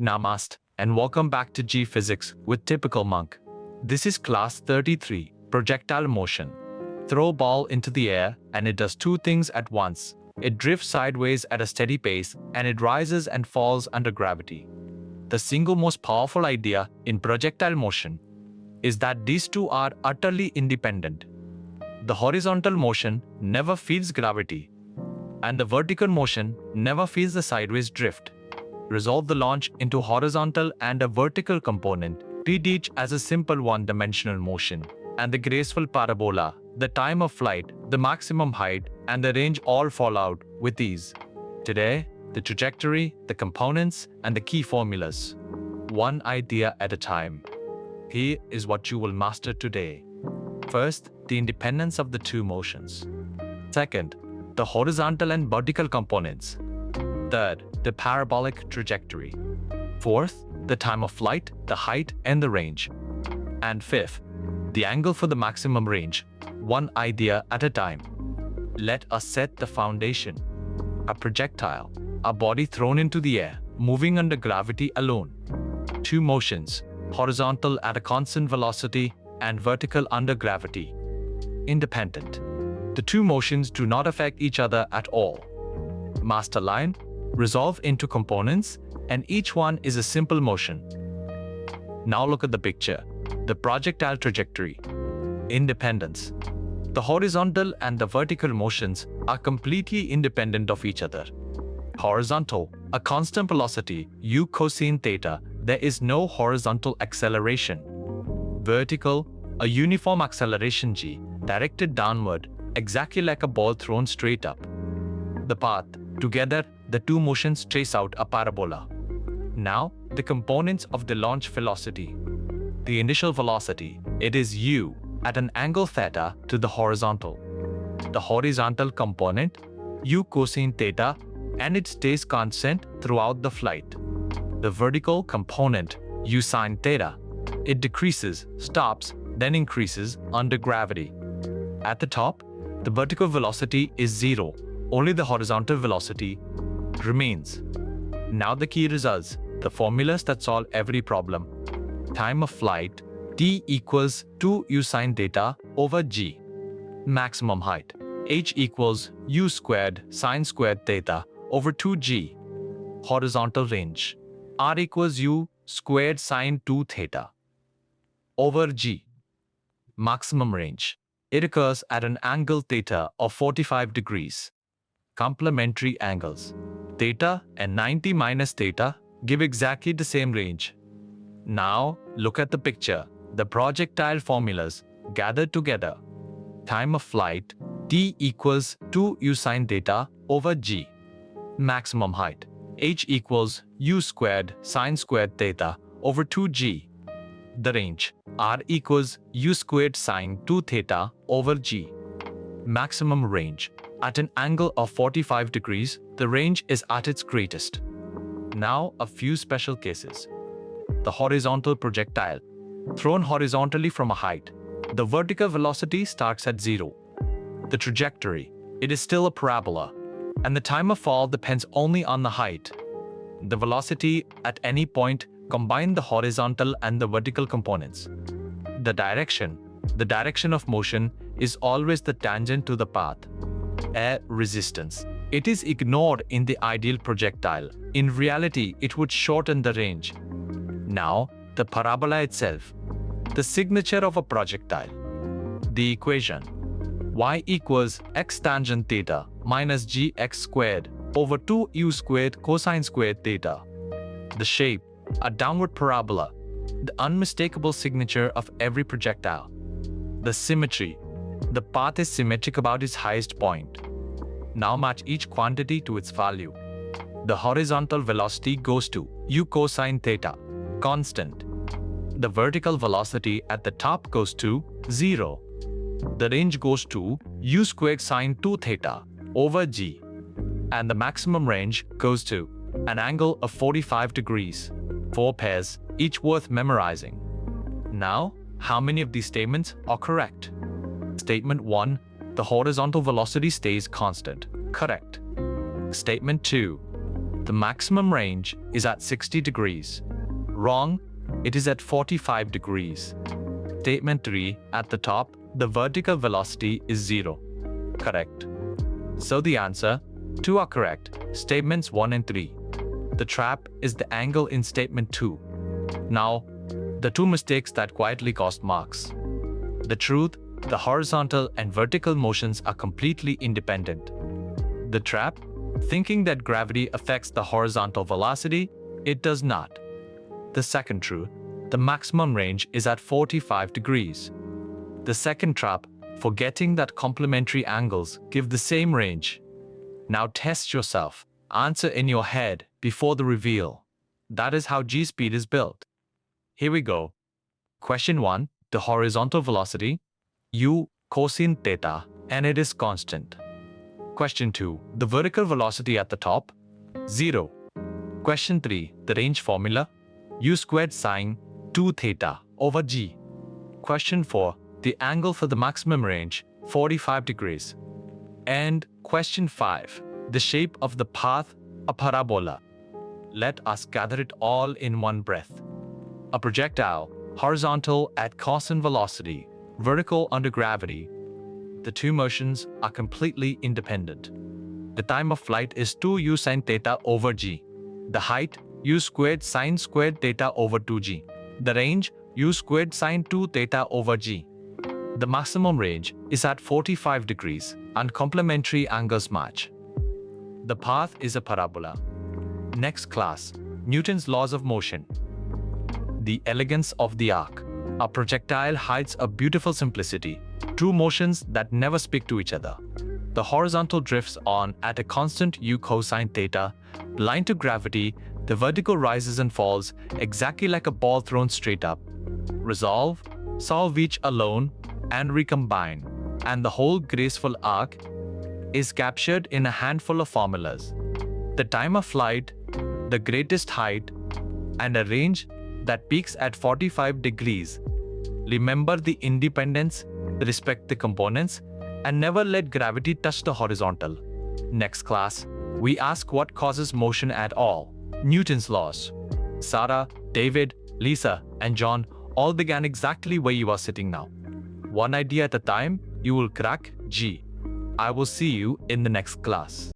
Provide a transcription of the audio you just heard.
Namaste, and welcome back to JEE Physics with Typical Monk. This is class 33, projectile motion. Throw a ball into the air and it does two things at once. It drifts sideways at a steady pace and it rises and falls under gravity. The single most powerful idea in projectile motion is that these two are utterly independent. The horizontal motion never feels gravity, and the vertical motion never feels the sideways drift. Resolve the launch into horizontal and a vertical component, treat each as a simple one-dimensional motion, and the graceful parabola, the time of flight, the maximum height, and the range all fall out with ease. Today, the trajectory, the components, and the key formulas. One idea at a time. Here is what you will master today. First, the independence of the two motions. Second, the horizontal and vertical components. Third, the parabolic trajectory. Fourth, the time of flight, the height, and the range. And fifth, the angle for the maximum range. One idea at a time. Let us set the foundation. A projectile, a body thrown into the air, moving under gravity alone. Two motions, horizontal at a constant velocity and vertical under gravity. Independent. The two motions do not affect each other at all. Master line, resolve into components, and each one is a simple motion. Now look at the picture. The projectile trajectory. Independence. The horizontal and the vertical motions are completely independent of each other. Horizontal, a constant velocity, u cosine theta, there is no horizontal acceleration. Vertical, a uniform acceleration g, directed downward, exactly like a ball thrown straight up. The path. Together, the two motions trace out a parabola. Now, the components of the launch velocity. The initial velocity, it is u, at an angle theta to the horizontal. The horizontal component, u cosine theta, and it stays constant throughout the flight. The vertical component, u sine theta, it decreases, stops, then increases under gravity. At the top, the vertical velocity is 0. Only the horizontal velocity remains. Now the key results, the formulas that solve every problem. Time of flight, t equals 2u sine theta over g. Maximum height, h equals u squared sine squared theta over 2g. Horizontal range, r equals u squared sine 2 theta over g. Maximum range, it occurs at an angle theta of 45 degrees. Complementary angles, theta and 90 minus theta, give exactly the same range. Now, look at the picture. The projectile formulas gathered together. Time of flight, t equals 2u sine theta over g. Maximum height, h equals u squared sine squared theta over 2g. The range, r equals u squared sine 2 theta over g. Maximum range, at an angle of 45 degrees, the range is at its greatest. Now, a few special cases. The horizontal projectile, thrown horizontally from a height. The vertical velocity starts at 0. The trajectory, it is still a parabola, and the time of fall depends only on the height. The velocity at any point combine the horizontal and the vertical components. The direction of motion is always the tangent to the path. Air resistance, it is ignored in the ideal projectile. In reality, it would shorten the range. Now, the parabola itself, the signature of a projectile. The equation, y equals x tangent theta minus gx squared over 2u squared cosine squared theta. The shape, a downward parabola, the unmistakable signature of every projectile. The symmetry, the path is symmetric about its highest point. Now match each quantity to its value. The horizontal velocity goes to u cosine theta, constant. The vertical velocity at the top goes to 0. The range goes to u squared sine 2 theta over g. And the maximum range goes to an angle of 45 degrees. 4 pairs, each worth memorizing. Now, how many of these statements are correct? Statement 1. The horizontal velocity stays constant. Correct. Statement 2. The maximum range is at 60 degrees. Wrong, it is at 45 degrees. Statement 3, at the top, the vertical velocity is 0. Correct. So the answer, 2 are correct, statements 1 and 3. The trap is the angle in statement 2. Now, the two mistakes that quietly cost marks. The truth, the horizontal and vertical motions are completely independent. The trap, thinking that gravity affects the horizontal velocity, it does not. The second truth, the maximum range is at 45 degrees. The second trap, forgetting that complementary angles give the same range. Now test yourself. Answer in your head before the reveal. That is how G-speed is built. Here we go. Question 1. The horizontal velocity, u cosine theta, and it is constant. Question 2. The vertical velocity at the top, 0. Question 3. The range formula, u squared sine 2 theta over g. Question 4. The angle for the maximum range, 45 degrees. And question 5. The shape of the path, a parabola. Let us gather it all in one breath. A projectile, horizontal at constant velocity, vertical under gravity. The two motions are completely independent. The time of flight is 2u sine theta over g. The height, u squared sine squared theta over 2g. The range, u squared sine 2 theta over g. The maximum range is at 45 degrees and complementary angles match. The path is a parabola. Next class, Newton's laws of motion. The elegance of the arc. A projectile hides a beautiful simplicity, two motions that never speak to each other. The horizontal drifts on at a constant u cosine theta, blind to gravity. The vertical rises and falls exactly like a ball thrown straight up. Resolve, solve each alone, and recombine, and the whole graceful arc is captured in a handful of formulas. The time of flight, the greatest height, and a range that peaks at 45 degrees. Remember the independence, respect the components, and never let gravity touch the horizontal. Next class, we ask what causes motion at all. Newton's laws. Sarah, David, Lisa, and John all began exactly where you are sitting now. One idea at a time, you will crack G. I will see you in the next class.